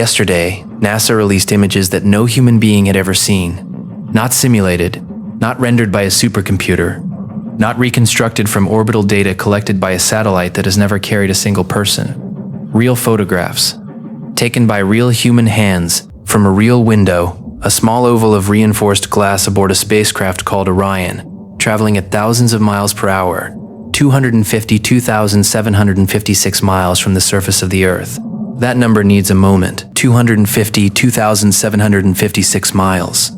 Yesterday, NASA released images that no human being had ever seen. Not simulated, not rendered by a supercomputer, not reconstructed from orbital data collected by a satellite that has never carried a single person. Real photographs, taken by real human hands from a real window, a small oval of reinforced glass aboard a spacecraft called Orion, traveling at thousands of miles per hour, 252,756 miles from the surface of the Earth. That number needs a moment, 252,756 miles.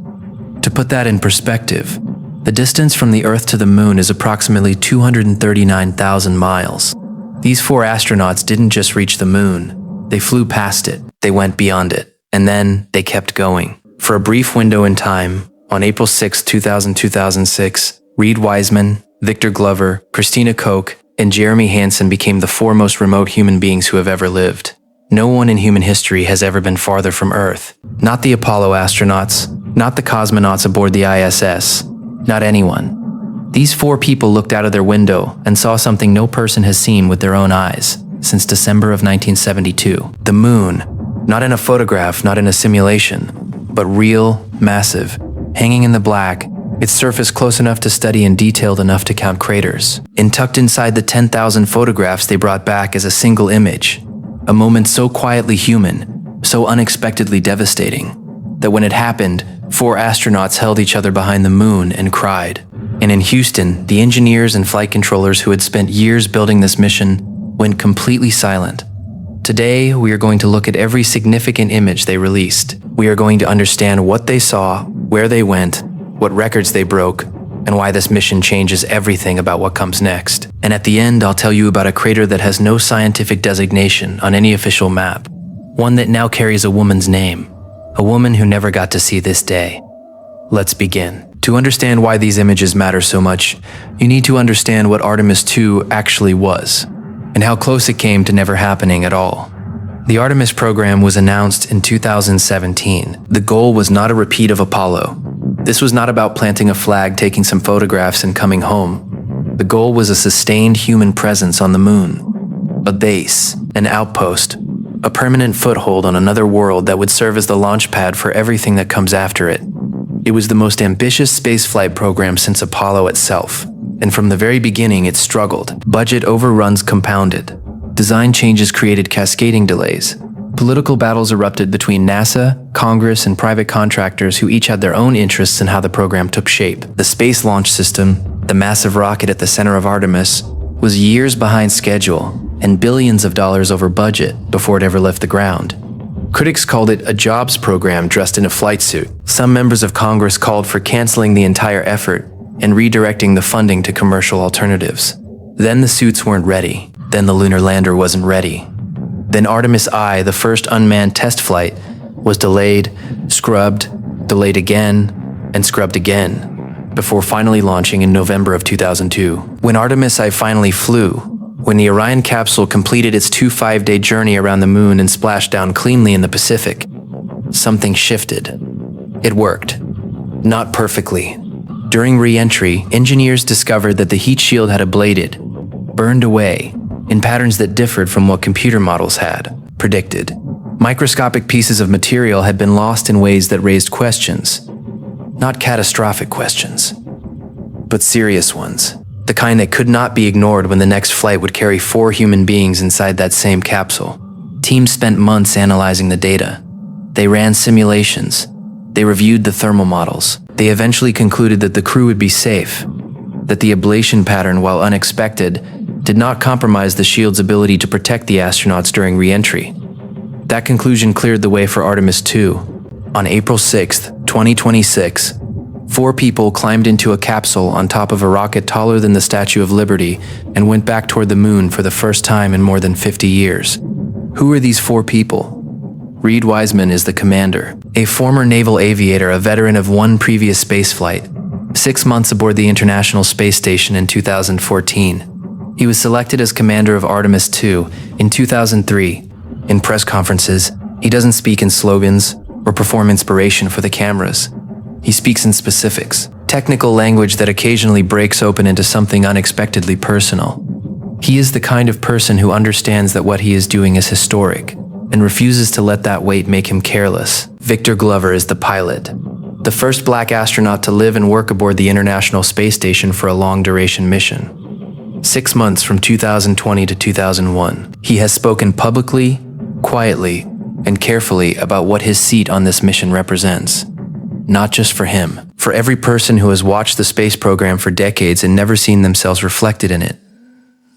To put that in perspective, the distance from the Earth to the Moon is approximately 239,000 miles. These 4 astronauts didn't just reach the Moon, they flew past it, they went beyond it, and then they kept going. For a brief window in time, on April 6, 2006, Reed Wiseman, Victor Glover, Christina Koch, and Jeremy Hansen became the 4 most remote human beings who have ever lived. No one in human history has ever been farther from Earth. Not the Apollo astronauts, not the cosmonauts aboard the ISS, not anyone. These 4 people looked out of their window and saw something no person has seen with their own eyes since December of 1972. The Moon, not in a photograph, not in a simulation, but real, massive, hanging in the black, its surface close enough to study and detailed enough to count craters. And tucked inside the 10,000 photographs they brought back as a single image, a moment so quietly human, so unexpectedly devastating, that when it happened, 4 astronauts held each other behind the Moon and cried. And in Houston, the engineers and flight controllers who had spent years building this mission went completely silent. Today, we are going to look at every significant image they released. We are going to understand what they saw, where they went, what records they broke, and why this mission changes everything about what comes next. And at the end, I'll tell you about a crater that has no scientific designation on any official map, one that now carries a woman's name, a woman who never got to see this day. Let's begin. To understand why these images matter so much, you need to understand what Artemis II actually was, and how close it came to never happening at all. The Artemis program was announced in 2017. The goal was not a repeat of Apollo. This was not about planting a flag, taking some photographs, and coming home. The goal was a sustained human presence on the Moon. A base, an outpost, a permanent foothold on another world that would serve as the launch pad for everything that comes after it. It was the most ambitious spaceflight program since Apollo itself, and from the very beginning it struggled. Budget overruns compounded. Design changes created cascading delays. Political battles erupted between NASA, Congress, and private contractors who each had their own interests in how the program took shape. The Space Launch System, the massive rocket at the center of Artemis, was years behind schedule and billions of dollars over budget before it ever left the ground. Critics called it a jobs program dressed in a flight suit. Some members of Congress called for canceling the entire effort and redirecting the funding to commercial alternatives. Then the suits weren't ready. Then the lunar lander wasn't ready. Then Artemis I, the first unmanned test flight, was delayed, scrubbed, delayed again, and scrubbed again, before finally launching in November of 2002. When Artemis I finally flew, when the Orion capsule completed its 5-day journey around the Moon and splashed down cleanly in the Pacific, something shifted. It worked. Not perfectly. During re-entry, engineers discovered that the heat shield had ablated, burned away, in patterns that differed from what computer models had predicted. Microscopic pieces of material had been lost in ways that raised questions. Not catastrophic questions, but serious ones. The kind that could not be ignored when the next flight would carry 4 human beings inside that same capsule. Teams spent months analyzing the data. They ran simulations. They reviewed the thermal models. They eventually concluded that the crew would be safe, that the ablation pattern, while unexpected, did not compromise the shield's ability to protect the astronauts during re-entry. That conclusion cleared the way for Artemis II. On April 6, 2026, 4 people climbed into a capsule on top of a rocket taller than the Statue of Liberty and went back toward the Moon for the first time in more than 50 years. Who are these 4 people? Reed Wiseman is the commander, a former naval aviator, a veteran of 1 previous spaceflight, 6 months aboard the International Space Station in 2014. He was selected as commander of Artemis II in 2003. In press conferences, he doesn't speak in slogans or perform inspiration for the cameras. He speaks in specifics, technical language that occasionally breaks open into something unexpectedly personal. He is the kind of person who understands that what he is doing is historic, and refuses to let that weight make him careless. Victor Glover is the pilot, the first black astronaut to live and work aboard the International Space Station for a long-duration mission. 6 months from 2020 to 2001, he has spoken publicly, quietly, and carefully about what his seat on this mission represents. Not just for him, for every person who has watched the space program for decades and never seen themselves reflected in it.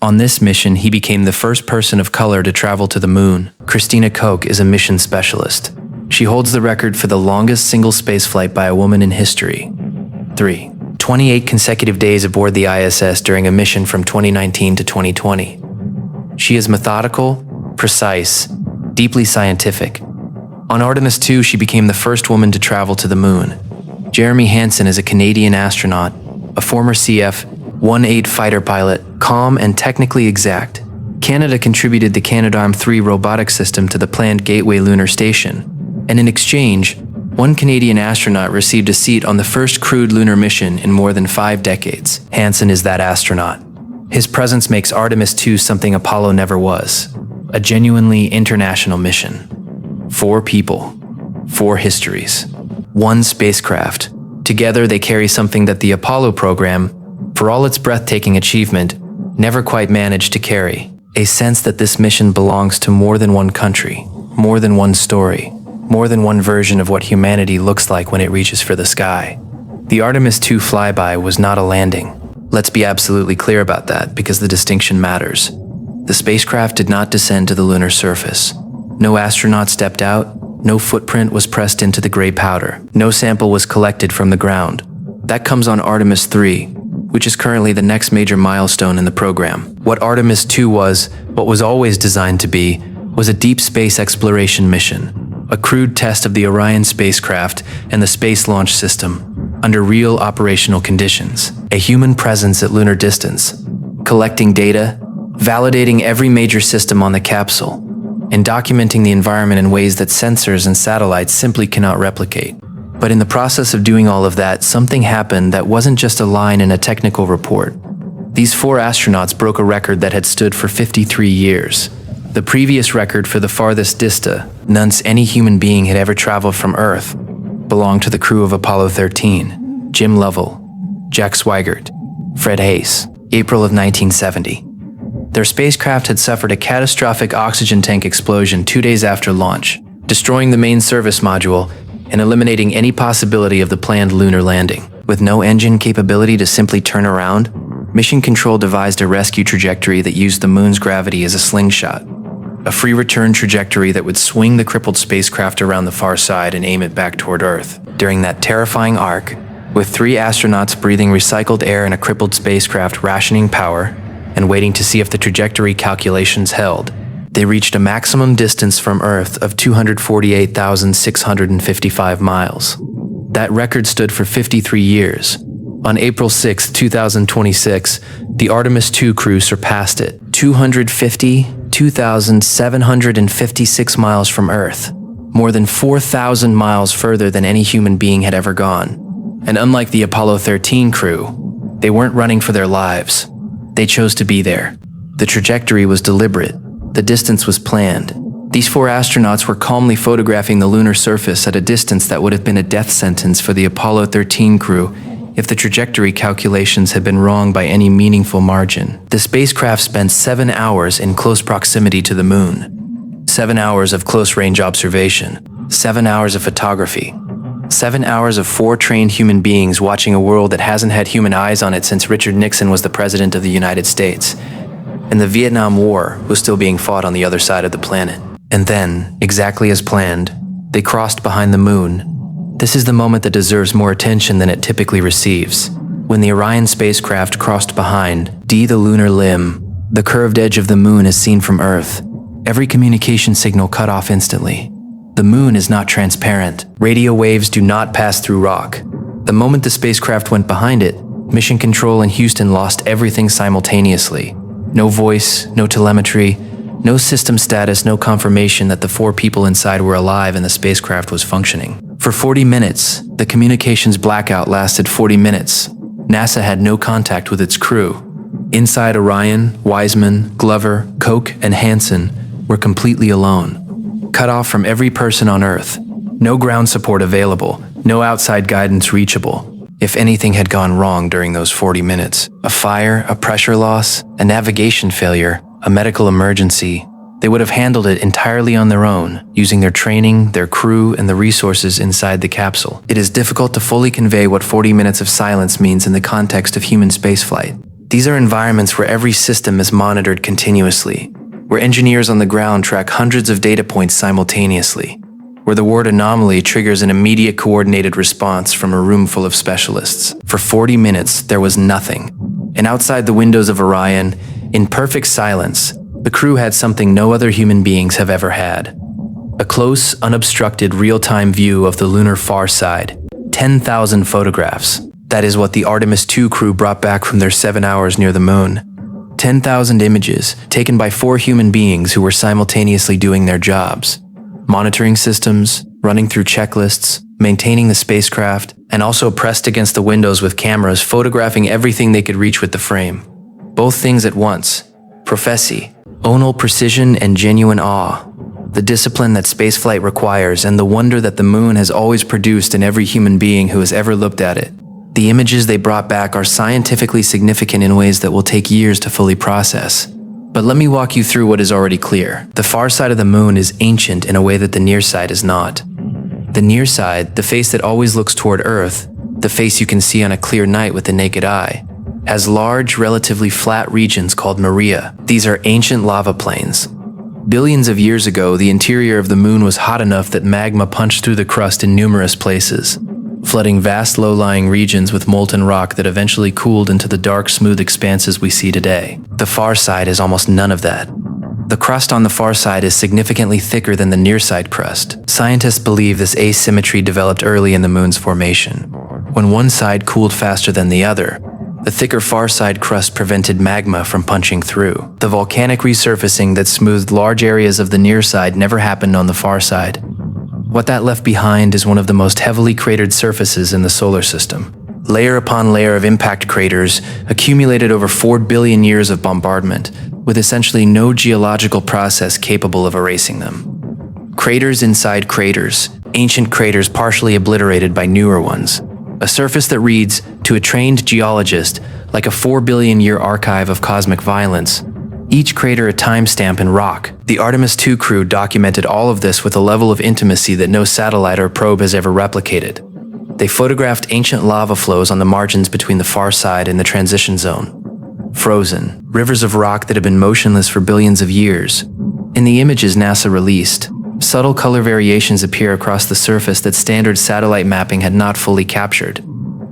On this mission, he became the first person of color to travel to the moon. Christina Koch is a mission specialist. She holds the record for the longest single spaceflight by a woman in history. 28 consecutive days aboard the ISS during a mission from 2019 to 2020. She is methodical, precise, deeply scientific. On Artemis II, she became the first woman to travel to the moon. Jeremy Hansen is a Canadian astronaut, a former CF-18 fighter pilot, calm and technically exact. Canada contributed the Canadarm3 robotic system to the planned Gateway lunar station, and in exchange, one Canadian astronaut received a seat on the first crewed lunar mission in more than 5 decades. Hansen is that astronaut. His presence makes Artemis II something Apollo never was, a genuinely international mission. 4 people, 4 histories, 1 spacecraft. Together they carry something that the Apollo program, for all its breathtaking achievement, never quite managed to carry. A sense that this mission belongs to more than one country, more than one story, more than one version of what humanity looks like when it reaches for the sky. The Artemis II flyby was not a landing. Let's be absolutely clear about that, because the distinction matters. The spacecraft did not descend to the lunar surface. No astronaut stepped out, no footprint was pressed into the gray powder, no sample was collected from the ground. That comes on Artemis III, which is currently the next major milestone in the program. What Artemis II was, what was always designed to be, was a deep space exploration mission. A crude test of the Orion Spacecraft and the Space Launch System under real operational conditions. A human presence at lunar distance, collecting data, validating every major system on the capsule, and documenting the environment in ways that sensors and satellites simply cannot replicate. But in the process of doing all of that, something happened that wasn't just a line in a technical report. These 4 astronauts broke a record that had stood for 53 years. The previous record for the farthest distance any human being had ever traveled from Earth belonged to the crew of Apollo 13, Jim Lovell, Jack Swigert, Fred Haise, April of 1970. Their spacecraft had suffered a catastrophic oxygen tank explosion 2 days after launch, destroying the main service module and eliminating any possibility of the planned lunar landing. With no engine capability to simply turn around, Mission Control devised a rescue trajectory that used the moon's gravity as a slingshot. A free return trajectory that would swing the crippled spacecraft around the far side and aim it back toward Earth. During that terrifying arc, with 3 astronauts breathing recycled air in a crippled spacecraft rationing power and waiting to see if the trajectory calculations held, they reached a maximum distance from Earth of 248,655 miles. That record stood for 53 years. On April 6, 2026, the Artemis II crew surpassed it, 252,756 miles from Earth, more than 4,000 miles further than any human being had ever gone. And unlike the Apollo 13 crew, they weren't running for their lives. They chose to be there. The trajectory was deliberate. The distance was planned. These 4 astronauts were calmly photographing the lunar surface at a distance that would have been a death sentence for the Apollo 13 crew if the trajectory calculations had been wrong by any meaningful margin. The spacecraft spent 7 hours in close proximity to the moon. 7 hours of close-range observation. 7 hours of photography. 7 hours of 4 trained human beings watching a world that hasn't had human eyes on it since Richard Nixon was the President of the United States. And the Vietnam War was still being fought on the other side of the planet. And then, exactly as planned, they crossed behind the moon. This is the moment that deserves more attention than it typically receives. When the Orion spacecraft crossed behind the lunar limb, the curved edge of the moon is seen from Earth. Every communication signal cut off instantly. The moon is not transparent. Radio waves do not pass through rock. The moment the spacecraft went behind it, Mission Control in Houston lost everything simultaneously. No voice, no telemetry, no system status, no confirmation that the 4 people inside were alive and the spacecraft was functioning. For 40 minutes, the communications blackout lasted 40 minutes. NASA had no contact with its crew. Inside Orion, Wiseman, Glover, Koch, and Hansen were completely alone. cut off from every person on Earth. No ground support available, no outside guidance reachable. If anything had gone wrong during those 40 minutes, a fire, a pressure loss, a navigation failure, a medical emergency, they would have handled it entirely on their own, using their training, their crew, and the resources inside the capsule. It is difficult to fully convey what 40 minutes of silence means in the context of human spaceflight. These are environments where every system is monitored continuously, where engineers on the ground track hundreds of data points simultaneously, where the word anomaly triggers an immediate coordinated response from a room full of specialists. For 40 minutes, there was nothing. And outside the windows of Orion, in perfect silence, the crew had something no other human beings have ever had. A close, unobstructed, real-time view of the lunar far side. 10,000 photographs. That is what the Artemis II crew brought back from their 7 hours near the moon. 10,000 images, taken by 4 human beings who were simultaneously doing their jobs. Monitoring systems, running through checklists, maintaining the spacecraft, and also pressed against the windows with cameras photographing everything they could reach with the frame. Both things at once. Prophecy, onal precision, and genuine awe. The discipline that spaceflight requires and the wonder that the moon has always produced in every human being who has ever looked at it. The images they brought back are scientifically significant in ways that will take years to fully process. But let me walk you through what is already clear. The far side of the moon is ancient in a way that the near side is not. The near side, the face that always looks toward Earth, the face you can see on a clear night with the naked eye, has large, relatively flat regions called maria. These are ancient lava plains. Billions of years ago, the interior of the moon was hot enough that magma punched through the crust in numerous places, flooding vast low-lying regions with molten rock that eventually cooled into the dark, smooth expanses we see today. The far side is almost none of that. The crust on the far side is significantly thicker than the near-side crust. Scientists believe this asymmetry developed early in the moon's formation. When one side cooled faster than the other, the thicker far side crust prevented magma from punching through. The volcanic resurfacing that smoothed large areas of the near side never happened on the far side. What that left behind is one of the most heavily cratered surfaces in the solar system. Layer upon layer of impact craters accumulated over 4 billion years of bombardment, with essentially no geological process capable of erasing them. Craters inside craters, ancient craters partially obliterated by newer ones. A surface that reads, to a trained geologist, like a 4 billion year archive of cosmic violence. Each crater a timestamp in rock. The Artemis II crew documented all of this with a level of intimacy that no satellite or probe has ever replicated. They photographed ancient lava flows on the margins between the far side and the transition zone. Frozen, rivers of rock that have been motionless for billions of years. In the images NASA released, subtle color variations appear across the surface that standard satellite mapping had not fully captured.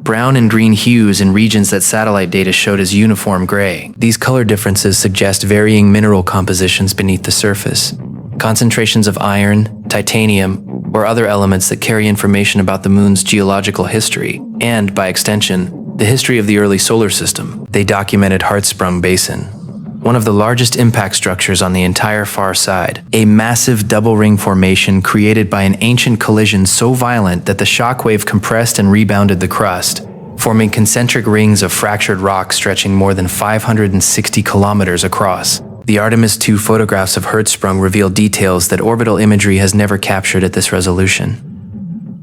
Brown and green hues in regions that satellite data showed as uniform gray. These color differences suggest varying mineral compositions beneath the surface. Concentrations of iron, titanium, or other elements that carry information about the moon's geological history, and, by extension, the history of the early solar system. They documented Hartsprung Basin, one of the largest impact structures on the entire far side, a massive double ring formation created by an ancient collision so violent that the shockwave compressed and rebounded the crust, forming concentric rings of fractured rock stretching more than 560 kilometers across. The Artemis II photographs of Hertzsprung reveal details that orbital imagery has never captured at this resolution.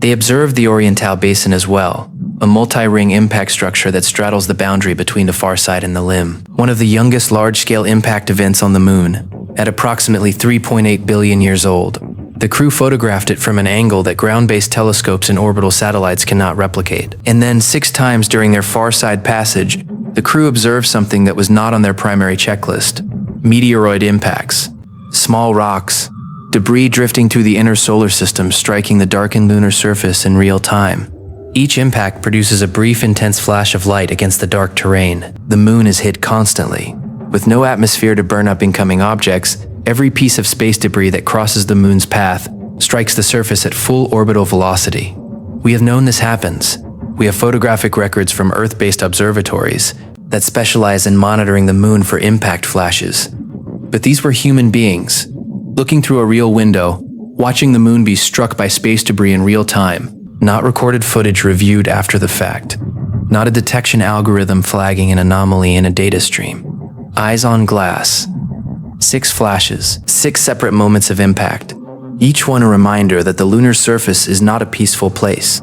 They observed the Oriental Basin as well, a multi-ring impact structure that straddles the boundary between the far side and the limb. One of the youngest large-scale impact events on the moon, at approximately 3.8 billion years old. The crew photographed it from an angle that ground-based telescopes and orbital satellites cannot replicate. And then 6 times during their far side passage, the crew observed something that was not on their primary checklist: meteoroid impacts. Small rocks, debris drifting through the inner solar system, striking the darkened lunar surface in real time. Each impact produces a brief, intense flash of light against the dark terrain. The moon is hit constantly. With no atmosphere to burn up incoming objects, every piece of space debris that crosses the moon's path strikes the surface at full orbital velocity. We have known this happens. We have photographic records from Earth-based observatories that specialize in monitoring the moon for impact flashes. But these were human beings, looking through a real window, watching the moon be struck by space debris in real time. Not recorded footage reviewed after the fact. Not a detection algorithm flagging an anomaly in a data stream. Eyes on glass. 6 flashes, 6 separate moments of impact. each one a reminder that the lunar surface is not a peaceful place.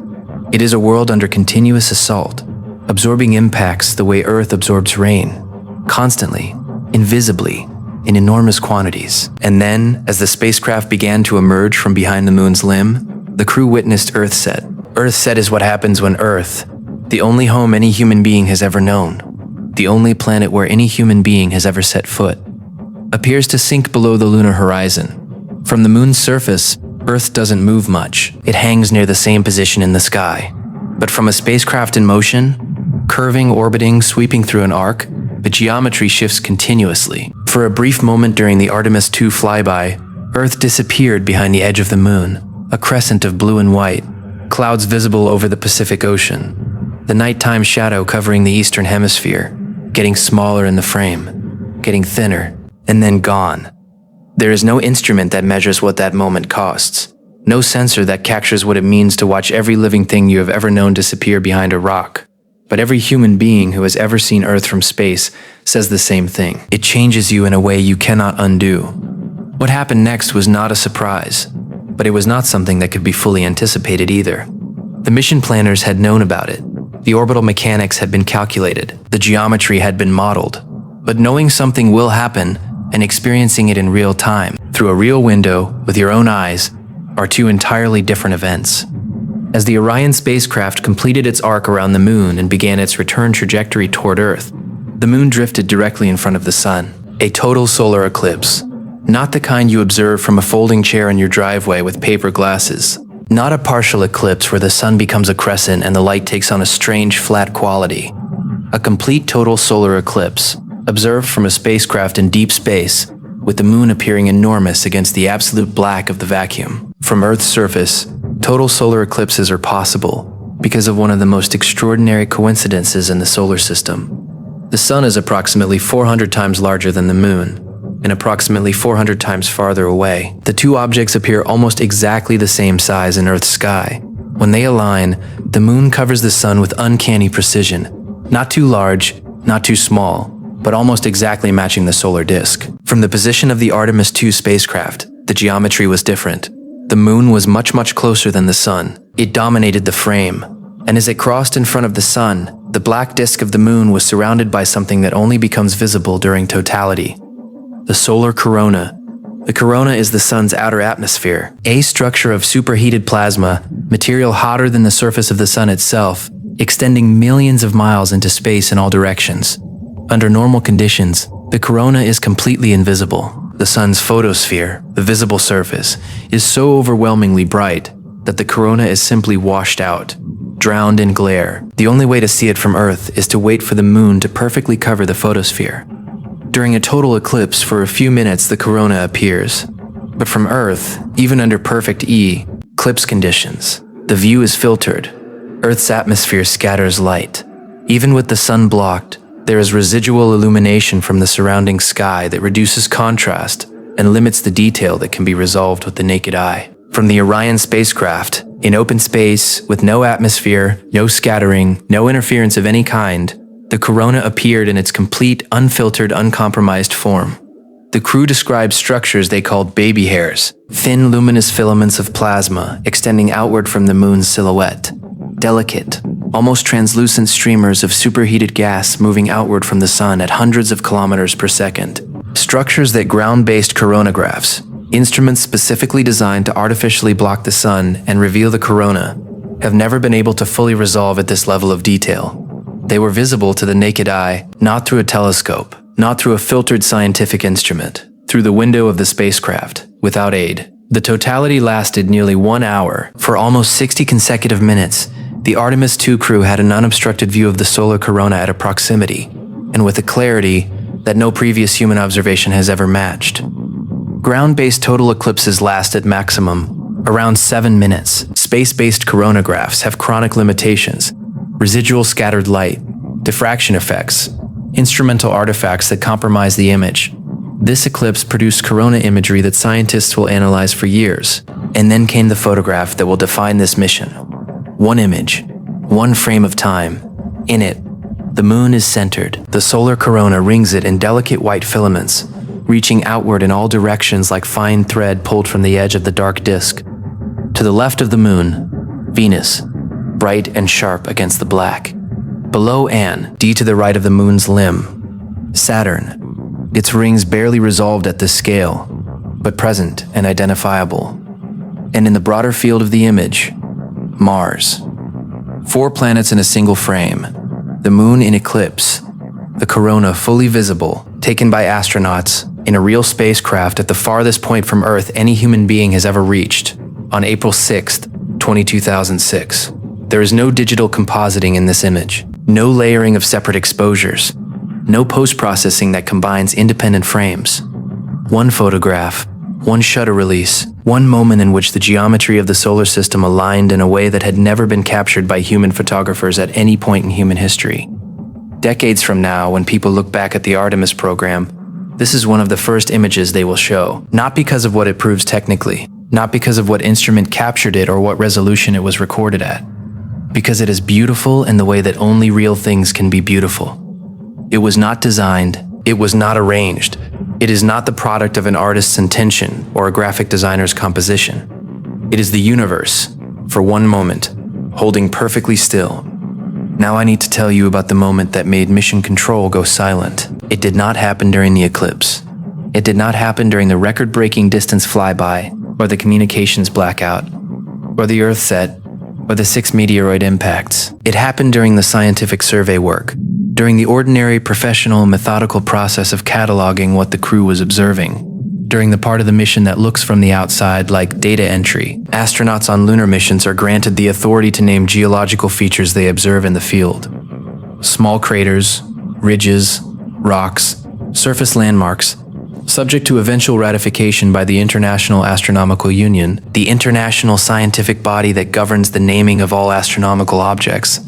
It is a world under continuous assault, absorbing impacts the way Earth absorbs rain, constantly, invisibly, in enormous quantities. And then, as the spacecraft began to emerge from behind the moon's limb, the crew witnessed Earth set. Earth set is what happens when Earth, the only home any human being has ever known, the only planet where any human being has ever set foot, appears to sink below the lunar horizon. From the moon's surface, Earth doesn't move much. It hangs near the same position in the sky. But from a spacecraft in motion, curving, orbiting, sweeping through an arc, the geometry shifts continuously. For a brief moment during the Artemis II flyby, Earth disappeared behind the edge of the moon, a crescent of blue and white, clouds visible over the Pacific Ocean, the nighttime shadow covering the eastern hemisphere, getting smaller in the frame, getting thinner, and then gone. There is no instrument that measures what that moment costs, no sensor that captures what it means to watch every living thing you have ever known disappear behind a rock. But every human being who has ever seen Earth from space says the same thing. It changes you in a way you cannot undo. What happened next was not a surprise, but it was not something that could be fully anticipated either. The mission planners had known about it. The orbital mechanics had been calculated. The geometry had been modeled. But knowing something will happen and experiencing it in real time, through a real window, with your own eyes, are two entirely different events. As the Orion spacecraft completed its arc around the moon and began its return trajectory toward Earth, the moon drifted directly in front of the sun. A total solar eclipse. Not the kind you observe from a folding chair in your driveway with paper glasses. Not a partial eclipse where the sun becomes a crescent and the light takes on a strange flat quality. A complete total solar eclipse, observed from a spacecraft in deep space, with the moon appearing enormous against the absolute black of the vacuum. From Earth's surface, total solar eclipses are possible because of one of the most extraordinary coincidences in the solar system. The sun is approximately 400 times larger than the moon, and approximately 400 times farther away. The two objects appear almost exactly the same size in Earth's sky. When they align, the moon covers the sun with uncanny precision. Not too large, not too small, but almost exactly matching the solar disk. From the position of the Artemis II spacecraft, the geometry was different. The moon was much closer than the sun. It dominated the frame, and as it crossed in front of the sun, the black disk of the moon was surrounded by something that only becomes visible during totality. The solar corona. The corona is the sun's outer atmosphere, a structure of superheated plasma, material hotter than the surface of the sun itself, extending millions of miles into space in all directions. Under normal conditions, the corona is completely invisible. The sun's photosphere, the visible surface, is so overwhelmingly bright that the corona is simply washed out, drowned in glare. The only way to see it from Earth is to wait for the moon to perfectly cover the photosphere. During a total eclipse, for a few minutes the corona appears. But from Earth, even under perfect eclipse conditions, the view is filtered. Earth's atmosphere scatters light. Even with the sun blocked, there is residual illumination from the surrounding sky that reduces contrast and limits the detail that can be resolved with the naked eye. From the Orion spacecraft, in open space, with no atmosphere, no scattering, no interference of any kind, the corona appeared in its complete, unfiltered, uncompromised form. The crew described structures they called baby hairs, thin luminous filaments of plasma extending outward from the moon's silhouette. Delicate, almost translucent streamers of superheated gas moving outward from the sun at hundreds of kilometers per second. Structures that ground-based coronagraphs, instruments specifically designed to artificially block the sun and reveal the corona, have never been able to fully resolve at this level of detail. They were visible to the naked eye, not through a telescope, not through a filtered scientific instrument, through the window of the spacecraft, without aid. The totality lasted nearly 1 hour. For almost 60 consecutive minutes, the Artemis II crew had an unobstructed view of the solar corona at a proximity, and with a clarity that no previous human observation has ever matched. Ground-based total eclipses last at maximum around 7 minutes. Space-based coronagraphs have chronic limitations, residual scattered light, diffraction effects, instrumental artifacts that compromise the image. This eclipse produced corona imagery that scientists will analyze for years, and then came the photograph that will define this mission. One image, one frame of time. In it, the moon is centered. The solar corona rings it in delicate white filaments, reaching outward in all directions like fine thread pulled from the edge of the dark disk. To the left of the moon, Venus, bright and sharp against the black. Below Ann, D to the right of the moon's limb, Saturn, its rings barely resolved at this scale, but present and identifiable. And in the broader field of the image, Mars. 4 planets in a single frame, the moon in eclipse, the corona fully visible, taken by astronauts in a real spacecraft at the farthest point from Earth any human being has ever reached, on April 6, 2006. There is no digital compositing in this image, no layering of separate exposures, no post-processing that combines independent frames. One photograph, one shutter release, one moment in which the geometry of the solar system aligned in a way that had never been captured by human photographers at any point in human history. Decades from now, when people look back at the Artemis program, this is one of the first images they will show, not because of what it proves technically, not because of what instrument captured it or what resolution it was recorded at, because it is beautiful in the way that only real things can be beautiful. It was not designed, it was not arranged, it is not the product of an artist's intention or a graphic designer's composition. It is the universe, for one moment, holding perfectly still. Now I need to tell you about the moment that made Mission Control go silent. It did not happen during the eclipse. It did not happen during the record-breaking distance flyby, or the communications blackout, or the Earth set, or the 6 meteoroid impacts. It happened during the scientific survey work, during the ordinary, professional, methodical process of cataloging what the crew was observing, during the part of the mission that looks from the outside like data entry. Astronauts on lunar missions are granted the authority to name geological features they observe in the field. Small craters, ridges, rocks, surface landmarks, subject to eventual ratification by the International Astronomical Union, the international scientific body that governs the naming of all astronomical objects.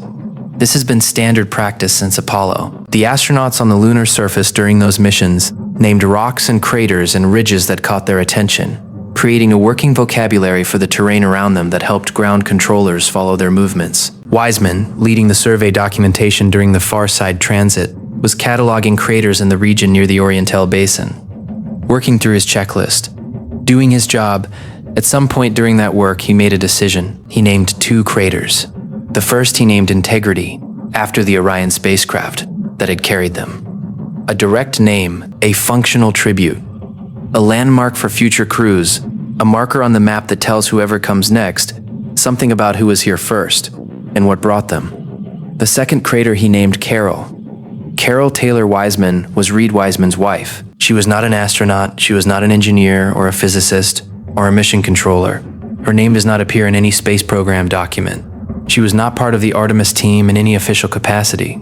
This has been standard practice since Apollo. The astronauts on the lunar surface during those missions named rocks and craters and ridges that caught their attention, creating a working vocabulary for the terrain around them that helped ground controllers follow their movements. Wiseman, leading the survey documentation during the far side transit, was cataloging craters in the region near the Oriental Basin. Working through his checklist, doing his job, at some point during that work he made a decision. He named 2 craters. The first he named Integrity, after the Orion Spacecraft that had carried them. A direct name, a functional tribute, a landmark for future crews, a marker on the map that tells whoever comes next something about who was here first and what brought them. The second crater he named Carol. Carol Taylor Wiseman was Reed Wiseman's wife. She was not an astronaut, she was not an engineer or a physicist or a mission controller. Her name does not appear in any space program document. She was not part of the Artemis team in any official capacity.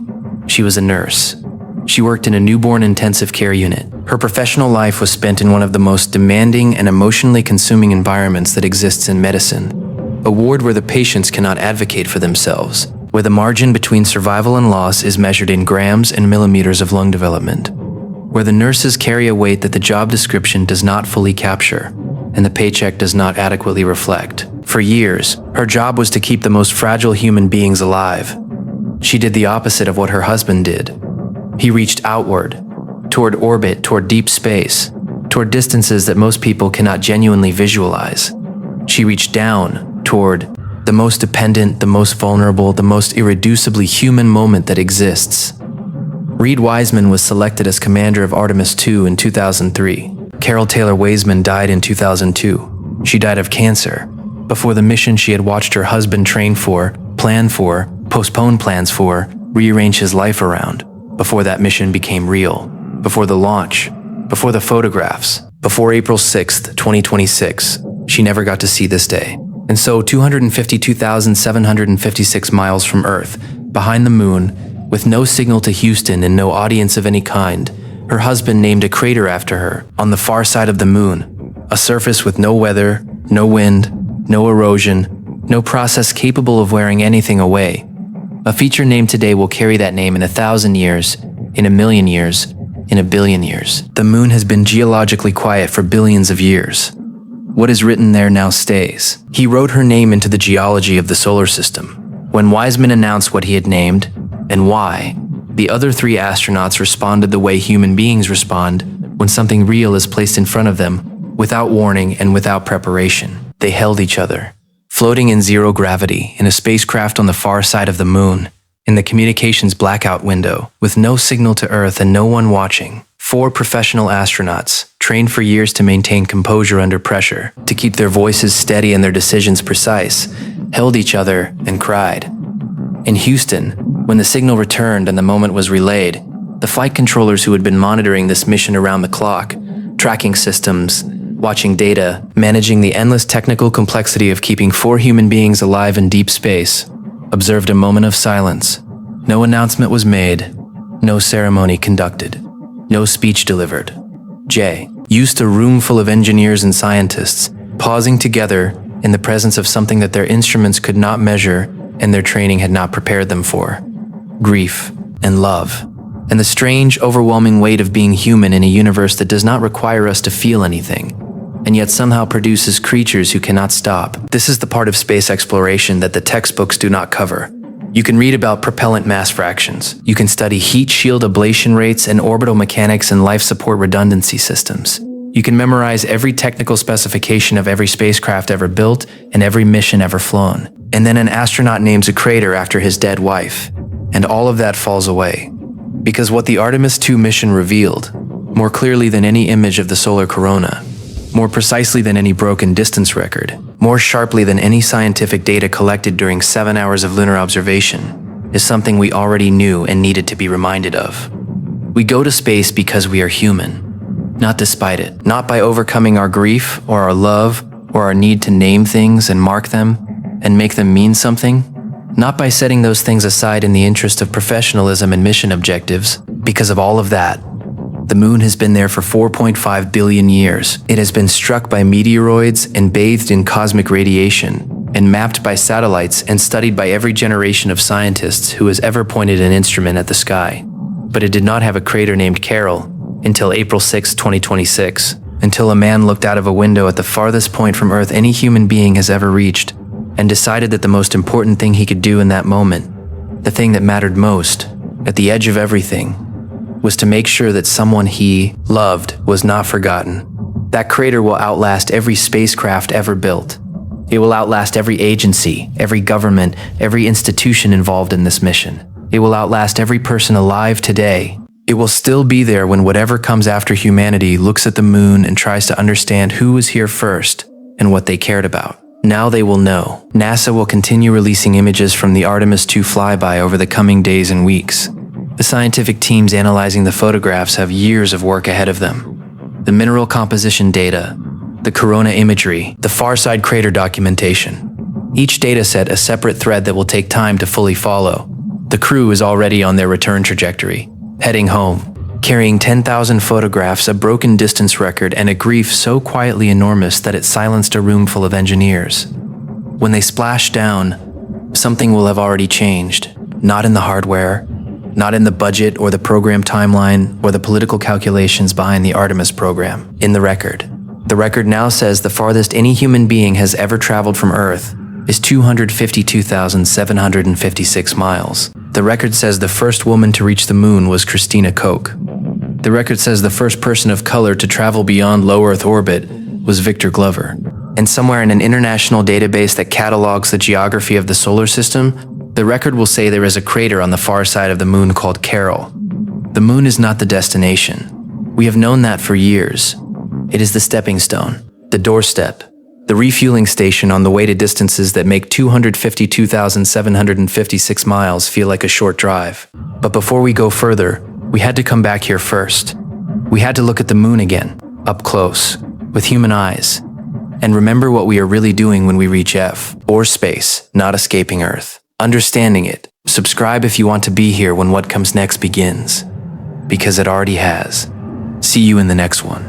She was a nurse. She worked in a newborn intensive care unit. Her professional life was spent in one of the most demanding and emotionally consuming environments that exists in medicine. A ward where the patients cannot advocate for themselves, where the margin between survival and loss is measured in grams and millimeters of lung development, where the nurses carry a weight that the job description does not fully capture, and the paycheck does not adequately reflect. For years, her job was to keep the most fragile human beings alive. She did the opposite of what her husband did. He reached outward, toward orbit, toward deep space, toward distances that most people cannot genuinely visualize. She reached down, toward the most dependent, the most vulnerable, the most irreducibly human moment that exists. Reed Wiseman was selected as commander of Artemis II in 2003. Carol Taylor Wiseman died in 2002. She died of cancer. Before the mission she had watched her husband train for, plan for, postpone plans for, rearrange his life around. Before that mission became real. Before the launch. Before the photographs. Before April 6th, 2026. She never got to see this day. And so 252,756 miles from Earth, behind the moon, with no signal to Houston and no audience of any kind, her husband named a crater after her, on the far side of the moon, a surface with no weather, no wind, no erosion, no process capable of wearing anything away. A feature named today will carry that name in 1,000 years, in 1,000,000 years, in 1,000,000,000 years. The moon has been geologically quiet for billions of years. What is written there now stays. He wrote her name into the geology of the solar system. When Wiseman announced what he had named, and why, the other 3 astronauts responded the way human beings respond, when something real is placed in front of them, without warning and without preparation. They held each other, floating in zero gravity in a spacecraft on the far side of the moon, in the communications blackout window, with no signal to Earth and no one watching. 4 professional astronauts, trained for years to maintain composure under pressure, to keep their voices steady and their decisions precise, held each other and cried. In Houston, when the signal returned and the moment was relayed, the flight controllers who had been monitoring this mission around the clock, tracking systems, watching data, managing the endless technical complexity of keeping 4 human beings alive in deep space, observed a moment of silence. No announcement was made, no ceremony conducted, no speech delivered. Jay, used to a room full of engineers and scientists, pausing together in the presence of something that their instruments could not measure and their training had not prepared them for. Grief and love, and the strange, overwhelming weight of being human in a universe that does not require us to feel anything, and yet somehow produces creatures who cannot stop. This is the part of space exploration that the textbooks do not cover. You can read about propellant mass fractions. You can study heat shield ablation rates and orbital mechanics and life support redundancy systems. You can memorize every technical specification of every spacecraft ever built and every mission ever flown. And then an astronaut names a crater after his dead wife. And all of that falls away. Because what the Artemis II mission revealed, more clearly than any image of the solar corona, more precisely than any broken distance record, more sharply than any scientific data collected during 7 hours of lunar observation, is something we already knew and needed to be reminded of. We go to space because we are human, not despite it, not by overcoming our grief or our love or our need to name things and mark them and make them mean something, not by setting those things aside in the interest of professionalism and mission objectives. Because of all of that, the moon has been there for 4.5 billion years. It has been struck by meteoroids and bathed in cosmic radiation, and mapped by satellites and studied by every generation of scientists who has ever pointed an instrument at the sky. But it did not have a crater named Carol until April 6, 2026, until a man looked out of a window at the farthest point from Earth any human being has ever reached, and decided that the most important thing he could do in that moment, the thing that mattered most, at the edge of everything, was to make sure that someone he loved was not forgotten. That crater will outlast every spacecraft ever built. It will outlast every agency, every government, every institution involved in this mission. It will outlast every person alive today. It will still be there when whatever comes after humanity looks at the moon and tries to understand who was here first and what they cared about. Now they will know. NASA will continue releasing images from the Artemis II flyby over the coming days and weeks. The scientific teams analyzing the photographs have years of work ahead of them. The mineral composition data, the corona imagery, the far-side crater documentation. Each dataset a separate thread that will take time to fully follow. The crew is already on their return trajectory, heading home, carrying 10,000 photographs, a broken distance record, and a grief so quietly enormous that it silenced a room full of engineers. When they splash down, something will have already changed, not in the hardware, not in the budget or the program timeline or the political calculations behind the Artemis program. In the record. The record now says the farthest any human being has ever traveled from Earth is 252,756 miles. The record says the first woman to reach the moon was Christina Koch. The record says the first person of color to travel beyond low Earth orbit was Victor Glover. And somewhere in an international database that catalogs the geography of the solar system, the record will say there is a crater on the far side of the moon called Carol. The moon is not the destination. We have known that for years. It is the stepping stone, the doorstep, the refueling station on the way to distances that make 252,756 miles feel like a short drive. But before we go further, we had to come back here first. We had to look at the moon again, up close, with human eyes, and remember what we are really doing when we reach F, or space, not escaping Earth. Understanding it. Subscribe if you want to be here when what comes next begins. Because it already has. See you in the next one.